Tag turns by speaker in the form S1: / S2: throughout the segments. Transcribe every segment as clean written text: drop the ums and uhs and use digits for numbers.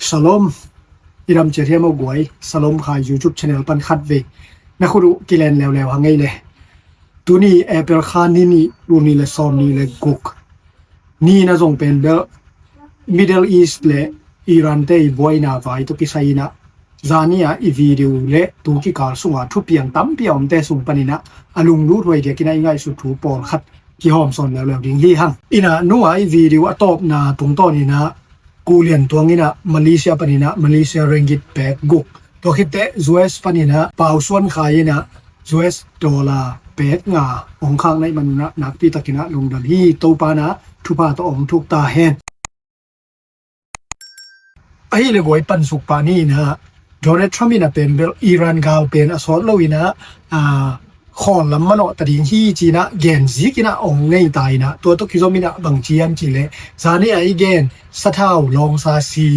S1: Shalom Iram Cheria mo guai Shalom kha YouTube channel pan khat ve na khuru kilen lew hangai le tuni April khan ni runi le som ni le guk ni na jong pen be Middle East le Iran te boina vai to kisaina zania I video le tu ki kal sunga thu piang tam piom te sung panina alung lu roi de kinai ngai su thu pol khat ki hom son lew ding hi hang ina no ai video atop na tung to ni na kulian tuangina Malaysia panina Malaysia ringgit pek guk to khite US panina pauswan khaina US dollar pek nga ong khang nai manuna nak pi takina lungdan hi to pana thupa to om thuk ta hen ai le goi pan suk pani na Donald Trump ina pen bel Iran gal pen asol loina khon lam mano tading hi china gen zikina ong nei taina to to kizomina bangchiam chile zani ai gen sathau long sa si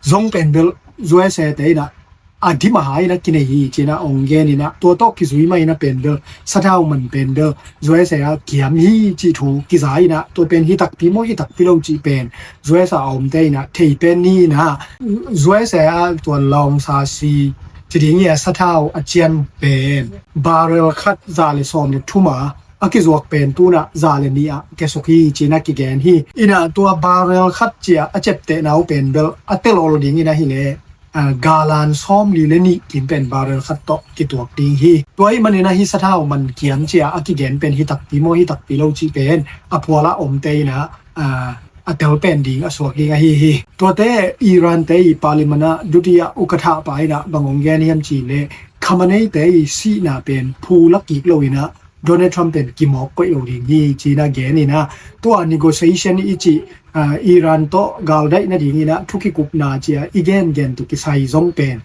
S1: zong pen bel USA teina adima hai na kine hi china ong gen ina to to kizui mai na pen bel sathau man pen bel USA kiam hi chi thu kizai na to pen hi tak pi mo hi tak pi lo chi pen USA om teina thei pen ni na USA to long sa si Tiding ya satao achian pen barrel khat zale som le thuma akizok pen tuna zale nia kesoki china ki gen hi ina tua barrel khat chia achepte nau pen bel atel ding ina hi le galan som li le ni kin pen barrel khat to ki tuak ding hi toi manina hi satao man kiam chia akigen pen hi tak pi mo hi tak pi lo chi pen apwala om te na atel pen ding aswak ding hi to te Iran te parliament dutia ukatha paina bangong ganiam chi le khamanei te si na pen phulak ki loina Donald Trump pen kimok ko lo ding hi china geni na to negotiation ichi Iran to galdai na ding ina thuki kup na chia igen gen to kisai zong pen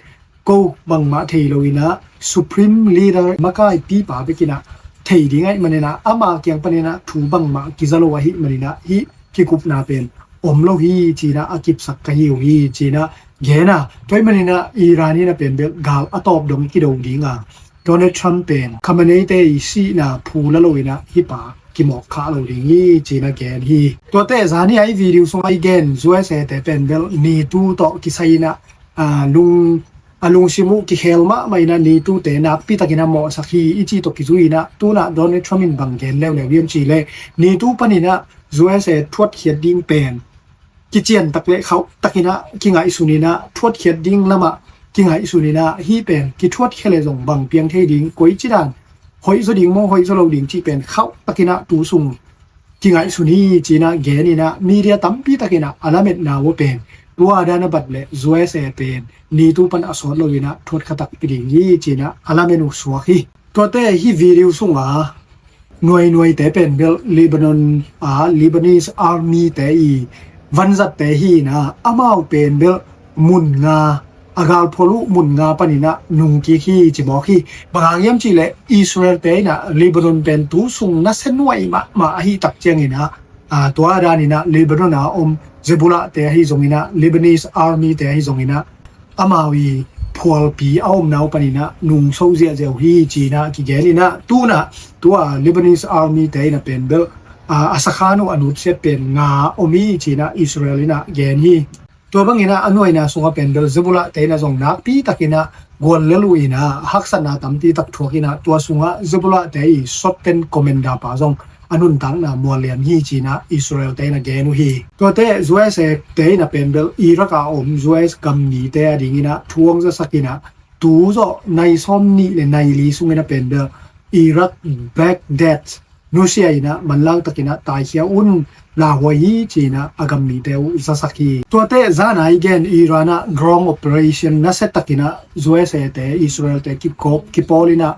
S1: ko bangma thei loina supreme leader makai pi pa bekina thei dingai manena ama kyang panena thu bangma kizalo wa hi manina hi ki kup na pen omlo hi china akip sak ka hi china gena toy manina Irani na pen bel gal atop dong ki dong dinga Donald Trump pen khamane te si na phula loina hi pa ki mok kha lo ding hi china gen hi to te zani ai video song ai gen USA te pen bel ni tu to ki saina lung alung simu ki helma maina ni tu te na pi takina mo sakhi ichi to ki zuina tu na Donald Trump in banggen lew yem chi le ni tu panina USA ทวดเขียดดิ้งเป็นกิเจียนตักเลเขาตักินะกิงาอิสุนีนะทวดเขียดดิ้งละมะกิงาอิสุนีนะฮีเป็นกิทวดเคเลจงบังเปียงเทดิ้งกวยจิดานหอยสดิ้งโมหอยสโลดิ้งที่เป็นเขาตักินะตูซุงกิงาอิสุนีจีนะแกนี่นะมีเดียตัมปีตักินะอาลาเมตนาวเป็นตัวดานบัดเล USA เป็นนี่ตูปันอสอนโลวินะทวดขตักปิดิ้งยี่จีนะอาลาเมนุสวกฮีตัวเตฮีวิดีโอซุงหน่วยแต่เป็นเบลLebanese army แต่อีวันจัดแต่ฮีนะอามาวเป็นเบลมุนงาอากาลพลุมุนงาปนินะนุงกีฮีจิบอกฮีบางอย่างจิเลอิสราเอลแต่นะเลบานอนเป็นตูสุงนะเซนวยมาฮีตักเจียงนะตัวดานินะเลบานอนอมเซบุระแต่ฮีจงนะ Lebanese army แต่ฮีจงนะอามาวีพวลปีเอามนาวปนินะนุงโซเซียเจวฮีจีนะกิเกนี่นะตูนะตัว Lebanese army แต่นะเป็นเบลอาสคานุอนุเซเป็นงาอมีจีนะอิสราเอลนะเกนี่ตัวบางนะอนวยนะสงเป็นเบลเซบุระแต่นะจงนักปีตักินะกวนเลลุยนะฮักษณะตัมตีตักทัวกินะตัวสงเซบุระแต่อีสดเป็นคอมเมนดาปาจงอนุนตังนะมัวเลียมฮีจีนะอิสราเอลแต่นะเกนุฮีตัวเต US แต่นะเป็นเบลอิรักอม US กัมมีแต่ดิงินะทวงจะสักินะตูโซในซ้อมนี่และในลีสุงนะเป็นเบลอิรักแบกเดดนูเซียนะมันลังตะกินะตายเขียวอุ่นลาหัวฮีจีนะอากัมมีเตวจะสักีตัวเตจานายเกนอิรานะ ground operation นะเซตตะกินะ US แต่อิสราเอลแต่กิปอลินะ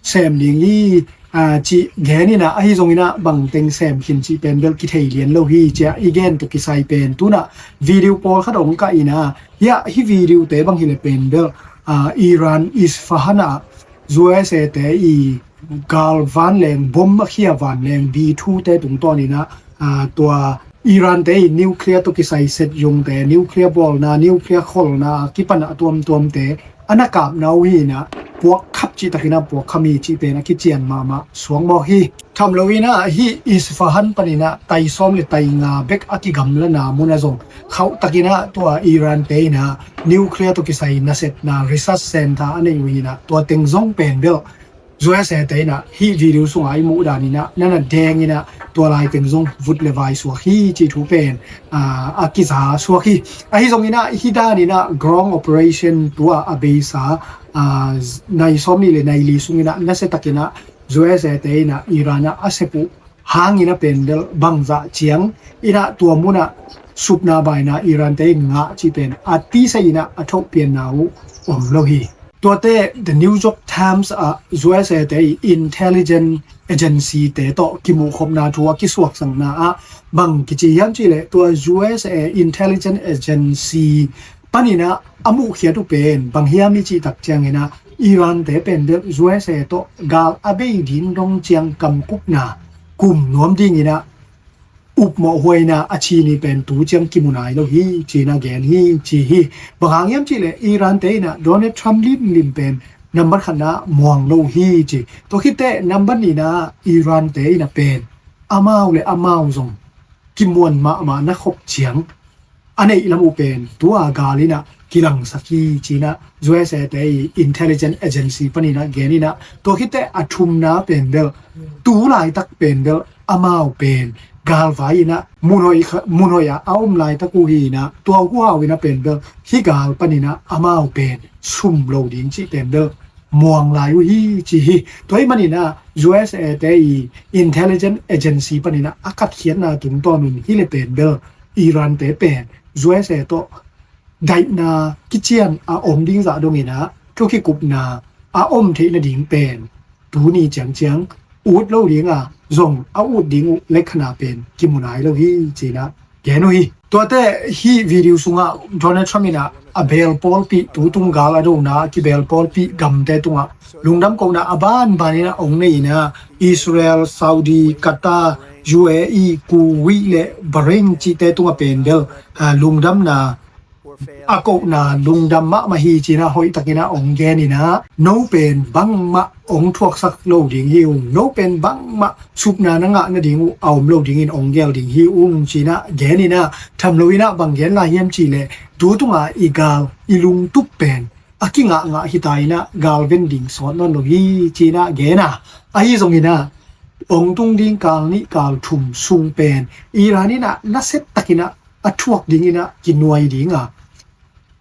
S1: เซมดิงฮีจีแกนี่นะไอ้จงนี่นะบังเต็งแซมขินจีเป็นเบลกิเทเลียนโลฮีเจอีเกนตุกิไซเป็นตุนะวิดีโอพอลขัดองกะอีนะยะฮีวิดีโอเตบังฮิเลเป็นเบลอิหร่านอิสฟาฮานะ USA เตอีกาลวันแรงบอมเขียวันแรง B2 เตตุงตอนนี้นะตัวอิหร่านเตนิวเคลียร์ตุกิไซเซตยงเตนิวเคลียร์บอลนะนิวเคลียร์คอลนะกิปันอะตวมเตอันกาบนาวีนะ พวกขับจิตะกินะพวกขมีจิเป็นกิเจียนมาสวงบ่ฮีทำโลวินะฮีอิสฟาฮันปนินะไตซ้อมเลยไตงาเบกอกิกัมละนามุนะซงเขาตะกินะตัวอิหร่านเตนะนิวเคลียร์ตุกิไซนะเซตนะรีซัสเซ็นเตอร์อันนี้วินะตัวเต็งซงเป็นเบลUS เตนะฮีวิดีโอส่งไอมูดานี่นะนั่นแดงนี่นะตัวลายเต็งซงฟุตเลวายสวฮีจิทูเป็นอากิซาสวฮีไอซงนี่นะฮีดานี่นะ ground operation ตัวอเบซาในซ้อมนี่เลยในลีซุงนี่นะนั่นเสตะกินะUS เตนะอิหร่านนะอาเซปุหางนี่นะเป็นเดลบังซาเจียงอีนะตัวมุนะสุบนาบายนะอิหร่านเตงะจิเป็นอาตีไซนะอทบเปียนนาวอมโลฮีตัวเต The New York Times US เต Intelligence Agency เตโตกิมูคมนาทัวกิสวกสังนาบังกิจิยันจิเลตัว US Intelligence Agency ปานินะอมุเขียตุเป็นบางเฮียมิจิตักเจียงเนะอิหร่านเตเป็นเด US โตกาลอเบดินดงเจียงกำกุกนากุมนวมดิงนะอุปมหวยนะอาชีนี่เป็นตูเจียงกิมุนายโลฮีจีนาแกนฮีจีฮีบางอย่างจิเลอิหร่านเตนะโดนัลด์ทรัมป์ลิมเป็นนัมบัดขณะมวงโลฮีจีตัวคิดเตนัมบัดนี่นะอิหร่านเตนะเป็นอามาวเลยอามาวซงกิมวนมานะคบเฉียงอันนี้ลำอุเป็นตัวกาลินะกิลังสักกีจีนะ US เต Intelligence Agency ปนี่นะแกนี่นะตัวคิดเตอทุมนะเป็นเดลตูหลายตักเป็นเดลอามาวเป็นกาลไฟนะมุนหอยเอามลายตะกูฮีนะตัวกูฮาวินะเป็นเดฮิกาลปนินะอามาวเป็นซุ่มโลดิงจิเป็นเดมวงลายฮีจิฮีตัวมันนี่นะ US เต Intelligence Agency ปนินะอากัดเขียนนะถึงตอนนึงฮิเลเป็นเดอิหร่านเตเป็น US โตไดนากิเจียนอาอมดิงซะดงนี่นะทุกกุบนาอาอมเทนะดิงเป็นตูนี่เจียงอูดโลดิงซงอาอูดดิงเล็กขนาเป็นกิมุนายโลฮีจีนะแกโนฮีตัวแต่ฮีวิดีโอซุงโดนัลด์ทรัมป์นะอเบลปอลปีตูตุงกาลาโดนะกิเบลปอลปีกัมเตตุงลุงดำกงนะอบานบานี่นะองนี่นะอิสราเอลซาอุดีกาตาร์ UAE กูวิเลบาเรนจิเตตุงเป็นเดลลุงดำนะอากกนาลุงดำมะมหีจีนะหอยตะกินะองแกนี่นะโนเป็นบังมะองทวกสักโลดิงฮิวโนเป็นบังมะสุบนานะงะนะดิงเอาโลดิงอินองแกลดิงฮิวจีนะแกนี่นะทำโลวินะบังแกนลาเฮียมจีเลดูตุงอีกาลอีลุงตุกเป็นอากิงะหิตายนะกาลเวนดิงสอนนโลฮีจีนะแกนะไอซงนี่นะองตุงดิงกาลนี่กาลทุมซุงเป็นอีรานี่นะนัเซตตะกินะอทวกดิงนะกินนวยดิง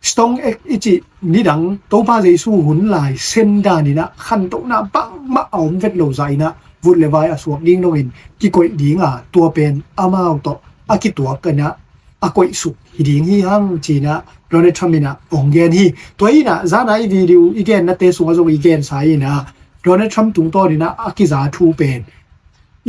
S1: สตองเอ็กอิจินี่ดังโตบาเจสูหุนหลายเส้นดานี่นะขันโตนะปังมาเอาเวทโลใจนะวุดเลวายสวกดิ้งโนวินกิโกยดิ้งตัวเป็นอามาวโตอากิตัวกันนะอากอยสุฮิดิ้งฮิฮังจีนะโดนัลด์ทรัมป์นะองเกนฮีตัวอีนะซาไนวิดีโออีเกนนะเตสุงาโซอีเกนสายนะโดนัลด์ทรัมป์ตุงโตนี่นะอากิซาทูเป็น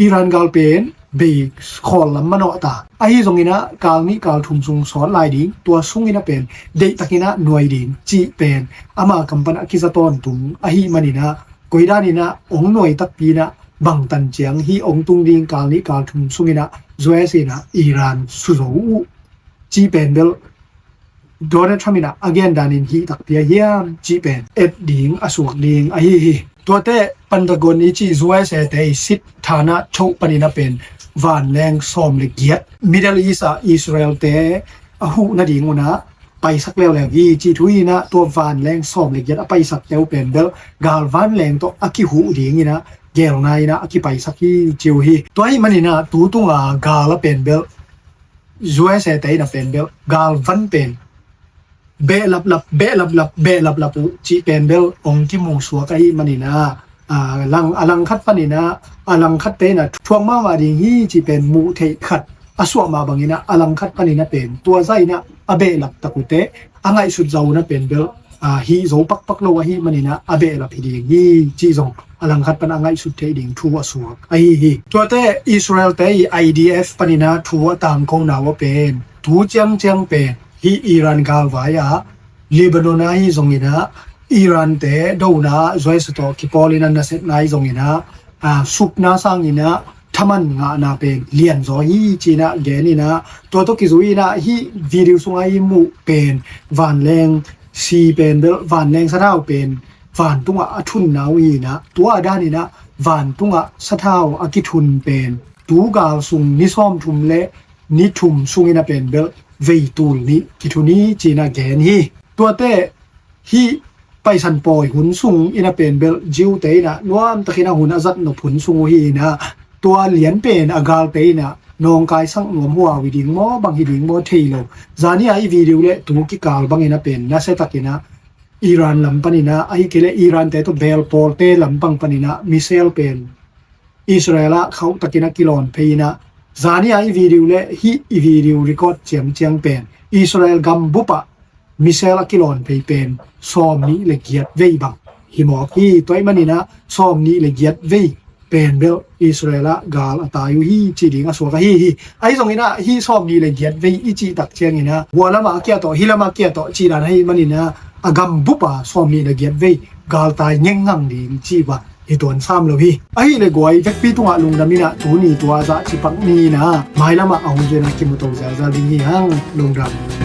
S1: อิหร่านกาลเป็นเบกขอลำมโนตาไอ้ตรงนี้นะกาลนี้กาลทุมซุงสอนลายดิงตัวซุงนี่นะเป็นเด็กตะกี้นะหน่วยดิงจีเป็นอามากัมปันอคิซาตอนตุงไอ้มันนี่นะกุยด้านนี่นะองหน่วยตักปีนะบังตันเจียงฮีองตุงดิงกาลนี้กาลทุมซุงนี่นะจวยสินะอิหร่านสุโซจีเป็นเดลโดนัลด์ทรัมป์นะอเกนดานินฮีตักเปียเฮียมจีเป็นเอ็ดดิงอสวกดิงไอ้ตัวเตปันตะกอนนี้จีจวยเสเตสิทธานะโชปนินะเป็นวานแรงซอมเลเกียดมิดเดิลอีสอิสราเอลเตอหูนาดิงนะไปสักแล้วยีจีทุยนะตัววานแรงซอมเลเกียดไปสักแล้วเป็นเดลกาลวานแรงตัวอากิหูดิงนี่นะแกลนายนะอากิไปสักที่จิวฮีตัวให้มันนี่นะตูตุงกาลเป็นเบลจวยเสเตนะเป็นเบลกาลวันเป็นเบลับจีเป็นเบลองที่มงสัวกะฮีมันนี่นะลังคัดปนินะอลังคัดเตนะช่วงมาวาดิฮีจีเป็นมูเทคัดอสวมาบางนะอลังคัดปนินะเป็นตัวไซนะอเบลับตะกุเตอังไงสุดเจ้านะเป็นเบลฮีโซปักโลวะฮีมันนี่นะอเบลับฮีดิงฮีจีซงอลังคัดปนอังไงสุดเทดิงทัวสวกไอฮีตัวเตอิสราเอลเต IDF ปนินะทัวตามคงนาวเป็นตูเจียงเป็นฮีอิหร่านกาลวายาเลบานอนฮีซงนี่นะอิหร่านเตโดนะจวยสตอกิปอลินันนะเซตนายซงนี่นะสุปนาซังนี่นะทมันงานาเป็นเลียนซอฮีจีนะแกนี่นะตัวตกิซุยนะฮีวิดีโอซุงไอมูเป็นวานแรงซีเป็นวานแรงสะดาวเป็น van tunga athun nawi na tua adani na van tunga sathau akithun pen tu gal sung ni som thum le ni thum sungina pen bel vei tul ni kithuni china gen hi tua te hi pai san poi hun sung ina pen bel jiu te na nuam takina hun azat no phun sung hi na tua lian pen agal te na nong kai sang nuam huwa widing mo bang hiding mo thailo zani ai video le tu ki kal bang ina pen na se takina Iran lampanina ai kele Iran te to bel pol te lampang panina missile pen Israel khau takina kilon peina zani ai video le hi video record chiang pen Israel gam bupa missile kilon pe pen som ni le giat vei bang hi mo ki toy manina som ni le giat vei pen bel Israel gal atayu hi chi dinga so ka hi ai zongina hi som ni le giat vei ichi tak chiang ina wala ma kya to hilama kya to chi dan hai manina agam bupa som ni le giat vei gal tai nyengang ding chi ba hi ton sam lo hi ai le goi vek pi tunga lung damina tu ni tua za chi pak ni na mai lama aung je na ki mu to za ding hi hang lung dam